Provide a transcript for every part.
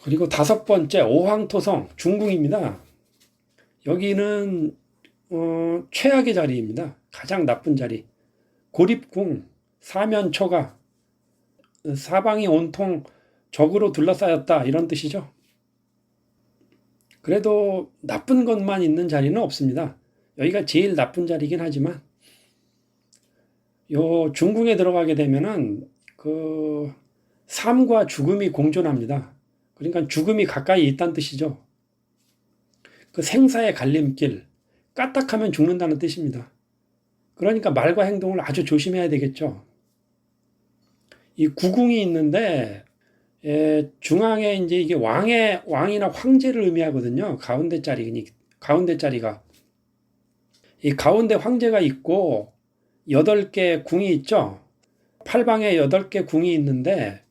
그리고 다섯 번째 오황토성 중궁입니다. 여기는 최악의 자리입니다. 가장 나쁜 자리. 고립궁, 사면초가, 사방이 온통 적으로 둘러싸였다 이런 뜻이죠. 그래도 나쁜 것만 있는 자리는 없습니다. 여기가 제일 나쁜 자리긴 하지만 요 중궁에 들어가게 되면은 그 삶과 죽음이 공존합니다. 그러니까 죽음이 가까이 있다는 뜻이죠. 그 생사의 갈림길, 까딱하면 죽는다는 뜻입니다. 그러니까 말과 행동을 아주 조심해야 되겠죠. 이 구궁이 있는데 중앙에 이제 이게 왕이나 황제를 의미하거든요. 가운데 자리가 이 가운데 황제가 있고 8개 궁이 있죠. 팔방에 8개 궁이 있는데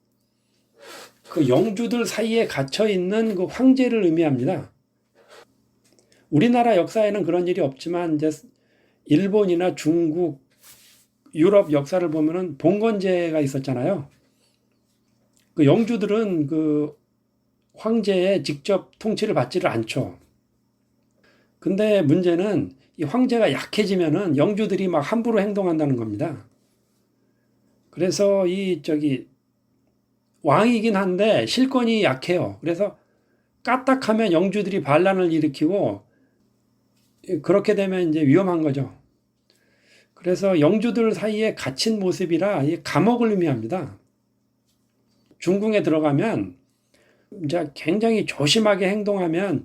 그 영주들 사이에 갇혀 있는 그 황제를 의미합니다. 우리나라 역사에는 그런 일이 없지만 이제 일본이나 중국, 유럽 역사를 보면은 봉건제가 있었잖아요. 그 영주들은 그 황제의 직접 통치를 받지를 않죠. 근데 문제는 이 황제가 약해지면은 영주들이 막 함부로 행동한다는 겁니다. 그래서 왕이긴 한데 실권이 약해요. 그래서 까딱하면 영주들이 반란을 일으키고 그렇게 되면 이제 위험한 거죠. 그래서 영주들 사이에 갇힌 모습이라 이 감옥을 의미합니다. 중궁에 들어가면 이제 굉장히 조심하면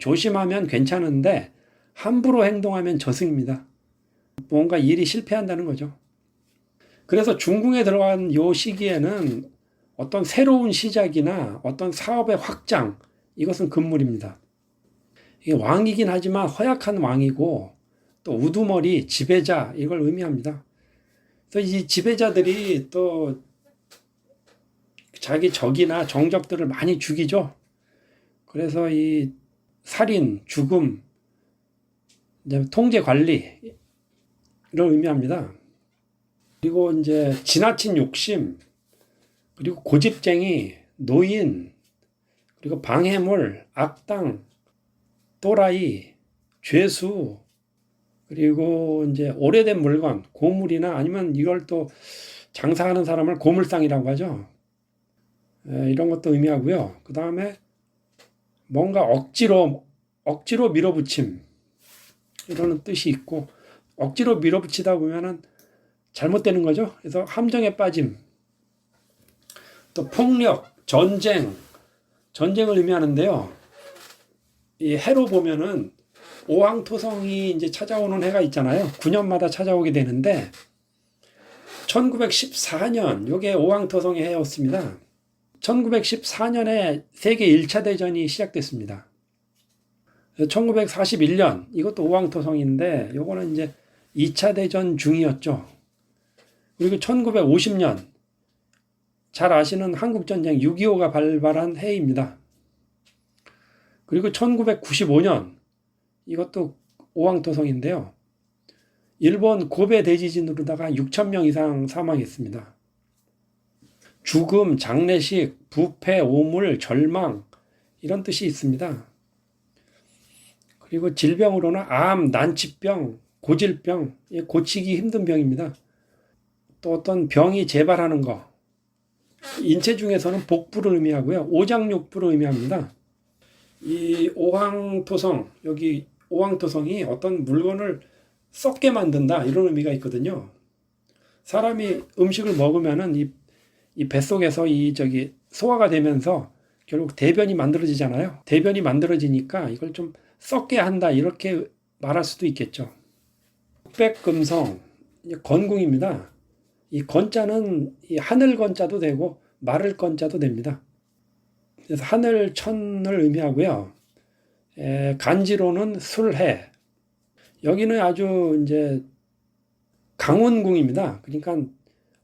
괜찮은데 함부로 행동하면 저승입니다. 뭔가 일이 실패한다는 거죠. 그래서 중궁에 들어간 요 시기에는 어떤 새로운 시작이나 어떤 사업의 확장, 이것은 금물입니다. 이게 왕이긴 하지만 허약한 왕이고 또 우두머리, 지배자 이걸 의미합니다. 그래서 이 지배자들이 또 자기 적이나 정적들을 많이 죽이죠. 그래서 이 살인, 죽음, 통제 관리를 의미합니다. 그리고 이제 지나친 욕심, 그리고 고집쟁이, 노인, 그리고 방해물, 악당, 또라이, 죄수, 그리고 이제 오래된 물건, 고물이나 아니면 이걸 또 장사하는 사람을 고물상이라고 하죠. 이런 것도 의미하고요. 그 다음에 뭔가 억지로 밀어붙임, 이런 뜻이 있고, 억지로 밀어붙이다 보면은 잘못되는 거죠. 그래서 함정에 빠짐, 또 폭력, 전쟁을 의미하는데요. 이 해로 보면은 오왕토성이 이제 찾아오는 해가 있잖아요. 9년마다 찾아오게 되는데 1914년 요게 오왕토성의 해였습니다. 1914년에 세계 1차 대전이 시작됐습니다. 1941년 이것도 오왕토성인데 요거는 이제 2차 대전 중이었죠. 그리고 1950년 잘 아시는 한국전쟁 6.25가 발발한 해입니다. 그리고 1995년 이것도 오왕토성인데요. 일본 고베 대지진으로다가 6천 명 이상 사망했습니다. 죽음, 장례식, 부패, 오물, 절망 이런 뜻이 있습니다. 그리고 질병으로는 암, 난치병, 고질병, 고치기 힘든 병입니다. 또 어떤 병이 재발하는 거, 인체 중에서는 복부를 의미하고요. 오장육부를 의미합니다. 이 오황토성, 여기 오황토성이 어떤 물건을 썩게 만든다 이런 의미가 있거든요. 사람이 음식을 먹으면은 이 뱃속에서 소화가 되면서 결국 대변이 만들어지잖아요. 대변이 만들어지니까 이걸 좀 썩게 한다 이렇게 말할 수도 있겠죠. 백금성, 건궁입니다. 이 건자는 이 하늘 건자도 되고 마를 건자도 됩니다. 그래서 하늘 천을 의미하고요. 간지로는 술해. 여기는 아주 이제 강운궁입니다. 그러니까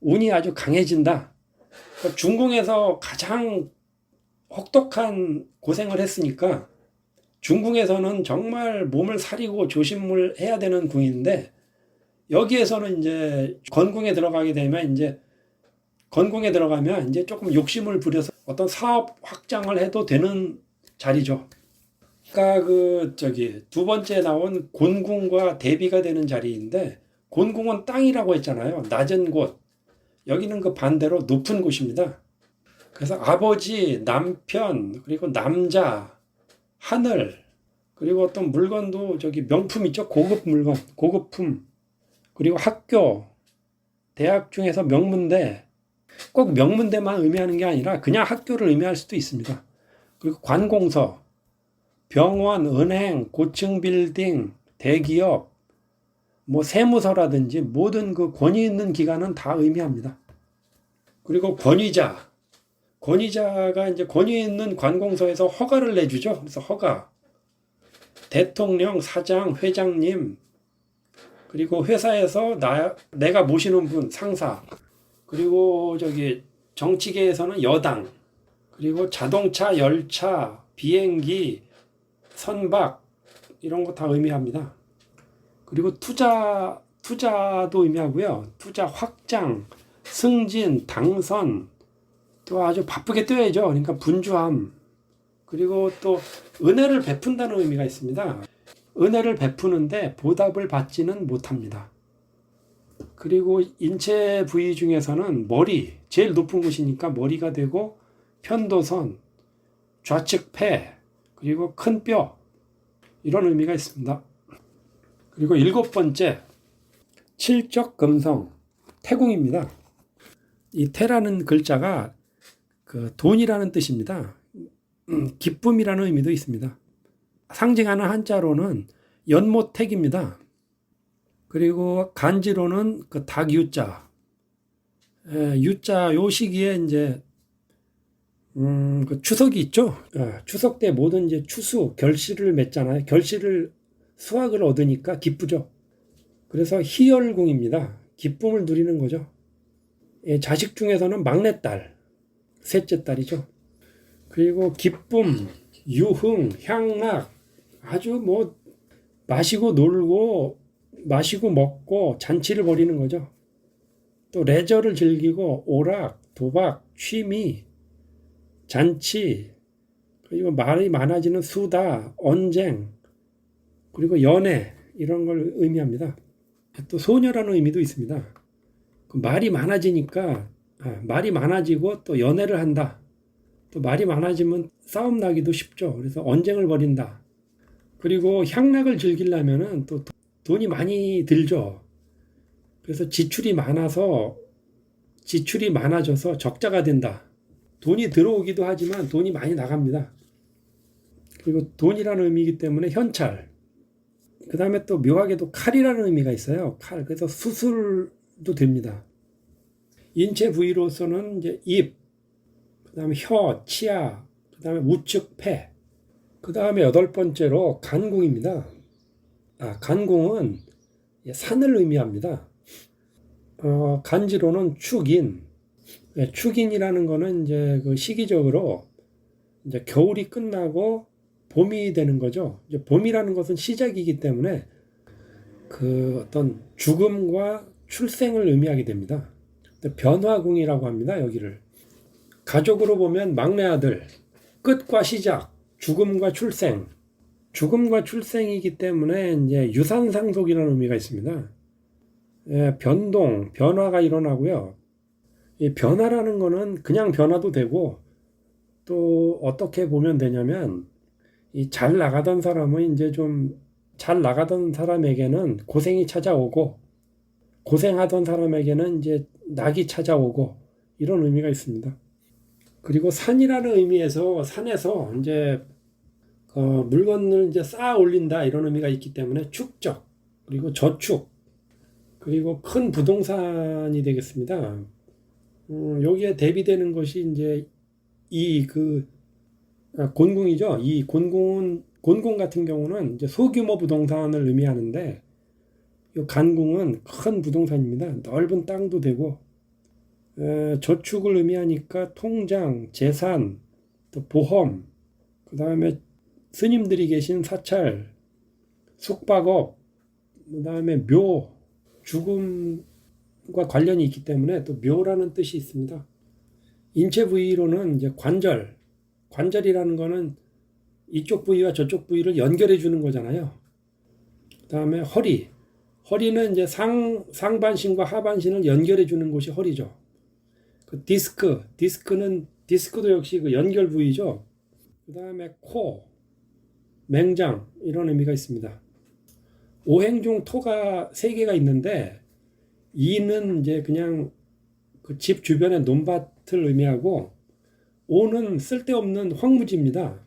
운이 아주 강해진다. 그러니까 중궁에서 가장 혹독한 고생을 했으니까 중궁에서는 정말 몸을 사리고 조심을 해야 되는 궁인데 여기에서는 이제 건궁에 들어가면 이제 조금 욕심을 부려서 어떤 사업 확장을 해도 되는 자리죠. 아까 두 번째 나온 곤궁과 대비가 되는 자리인데, 곤궁은 땅이라고 했잖아요. 낮은 곳. 여기는 그 반대로 높은 곳입니다. 그래서 아버지, 남편, 그리고 남자, 하늘, 그리고 어떤 물건도 명품 있죠? 고급 물건, 고급품, 그리고 학교, 대학 중에서 명문대, 꼭 명문대만 의미하는 게 아니라 그냥 학교를 의미할 수도 있습니다. 그리고 관공서, 병원, 은행, 고층 빌딩, 대기업, 뭐 세무서라든지 모든 그 권위 있는 기관은 다 의미합니다. 그리고 권위자, 권위자가 이제 권위 있는 관공서에서 허가를 내주죠. 그래서 허가, 대통령, 사장, 회장님, 그리고 회사에서 내가 모시는 분, 상사, 그리고 정치계에서는 여당, 그리고 자동차, 열차, 비행기, 선박, 이런 거 다 의미합니다. 그리고 투자도 의미하고요. 투자 확장, 승진, 당선, 또 아주 바쁘게 뛰어야죠. 그러니까 분주함. 그리고 또 은혜를 베푼다는 의미가 있습니다. 은혜를 베푸는데 보답을 받지는 못합니다. 그리고 인체 부위 중에서는 머리, 제일 높은 곳이니까 머리가 되고, 편도선, 좌측 폐, 그리고 큰 뼈, 이런 의미가 있습니다. 그리고 7번째, 칠적금성, 태궁입니다. 이 태라는 글자가 돈이라는 뜻입니다. 기쁨이라는 의미도 있습니다. 상징하는 한자로는 연못택입니다. 그리고 간지로는 닭유자, 유자, 요 시기에 이제 추석이 있죠. 추석 때 모든 이제 추수, 결실을 맺잖아요. 수확을 얻으니까 기쁘죠. 그래서 희열궁입니다. 기쁨을 누리는 거죠. 자식 중에서는 막내딸, 셋째 딸이죠. 그리고 기쁨, 유흥, 향락, 아주 마시고 놀고, 마시고 먹고 잔치를 벌이는 거죠. 또 레저를 즐기고 오락, 도박, 취미, 잔치, 그리고 말이 많아지는 수다, 언쟁, 그리고 연애, 이런 걸 의미합니다. 또 소녀라는 의미도 있습니다. 말이 많아지니까, 말이 많아지고 또 연애를 한다. 또 말이 많아지면 싸움 나기도 쉽죠. 그래서 언쟁을 벌인다. 그리고 향락을 즐기려면은 또 돈이 많이 들죠. 그래서 지출이 많아져서 적자가 된다. 돈이 들어오기도 하지만 돈이 많이 나갑니다. 그리고 돈이라는 의미이기 때문에 현찰. 그 다음에 또 묘하게도 칼이라는 의미가 있어요. 칼. 그래서 수술도 됩니다. 인체 부위로서는 이제 입, 그 다음에 혀, 치아, 그 다음에 우측 폐. 그 다음에 8번째로 간궁입니다. 간궁은 산을 의미합니다. 간지로는 축인. 축인이라는 거는 이제 시기적으로 이제 겨울이 끝나고 봄이 되는 거죠. 이제 봄이라는 것은 시작이기 때문에 어떤 죽음과 출생을 의미하게 됩니다. 변화궁이라고 합니다. 여기를. 가족으로 보면 막내 아들, 끝과 시작, 죽음과 출생. 죽음과 출생이기 때문에 이제 유산상속이라는 의미가 있습니다. 변화가 일어나고요. 이 변화라는 거는 그냥 변화도 되고, 또 어떻게 보면 되냐면, 이 잘 나가던 사람은 이제 좀 잘 나가던 사람에게는 고생이 찾아오고, 고생하던 사람에게는 이제 낙이 찾아오고, 이런 의미가 있습니다. 그리고 산이라는 의미에서 산에서 이제 물건을 이제 쌓아 올린다, 이런 의미가 있기 때문에 축적, 그리고 저축, 그리고 큰 부동산이 되겠습니다. 여기에 대비되는 것이 이제 곤궁이죠. 이 곤궁 같은 경우는 이제 소규모 부동산을 의미하는데, 이 간궁은 큰 부동산입니다. 넓은 땅도 되고, 저축을 의미하니까 통장, 재산, 또 보험, 그 다음에 스님들이 계신 사찰, 숙박업, 그 다음에 묘, 죽음과 관련이 있기 때문에 또 묘라는 뜻이 있습니다. 인체 부위로는 이제 관절이라는 거는 이쪽 부위와 저쪽 부위를 연결해 주는 거잖아요. 그다음에 허리. 허리는 이제 상반신과 하반신을 연결해 주는 곳이 허리죠. 그 디스크도 역시 그 연결 부위죠. 그다음에 코, 맹장 이런 의미가 있습니다. 오행 중 토가 3개가 있는데 이는 이제 그냥 그 집 주변의 논밭을 의미하고 오는 쓸데없는 황무지입니다.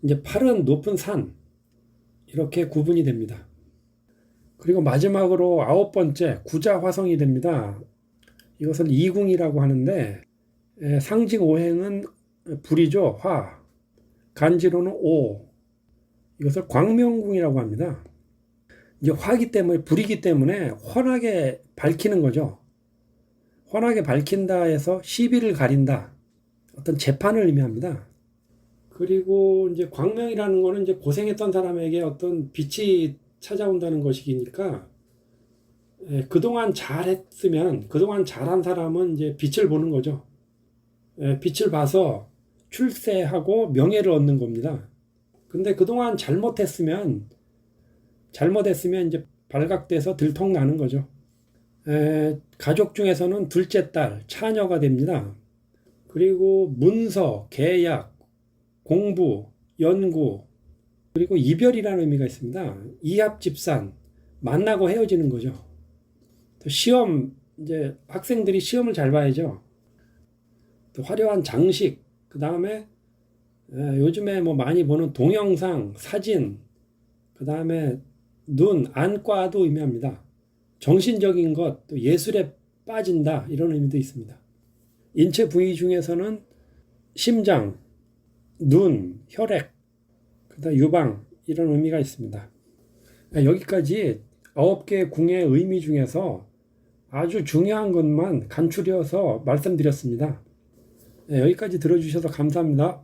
이제 8은 높은 산 이렇게 구분이 됩니다. 그리고 마지막으로 9번째 구자화성이 됩니다. 이것을 이궁이라고 하는데 상징 오행은 불이죠. 화. 간지로는 오. 이것을 광명궁이라고 합니다. 이제 화기 때문에 불이기 때문에 환하게 밝히는 거죠. 환하게 밝힌다 해서 시비를 가린다. 어떤 재판을 의미합니다. 그리고 이제 광명이라는 거는 이제 고생했던 사람에게 어떤 빛이 찾아온다는 것이니까 그동안 잘했으면 그동안 잘한 사람은 이제 빛을 보는 거죠. 빛을 봐서 출세하고 명예를 얻는 겁니다. 근데 그동안 잘못했으면 이제 발각돼서 들통나는 거죠. 가족 중에서는 둘째 딸, 차녀가 됩니다. 그리고 문서, 계약, 공부, 연구, 그리고 이별이라는 의미가 있습니다. 이합집산, 만나고 헤어지는 거죠. 또 시험, 이제 학생들이 시험을 잘 봐야죠. 또 화려한 장식, 그 다음에 요즘에 뭐 많이 보는 동영상, 사진, 그 다음에 눈, 안과도 의미합니다. 정신적인 것, 또 예술에 빠진다 이런 의미도 있습니다. 인체 부위 중에서는 심장, 눈, 혈액, 그다음 유방 이런 의미가 있습니다. 여기까지 9개의 궁의 의미 중에서 아주 중요한 것만 간추려서 말씀드렸습니다. 여기까지 들어주셔서 감사합니다.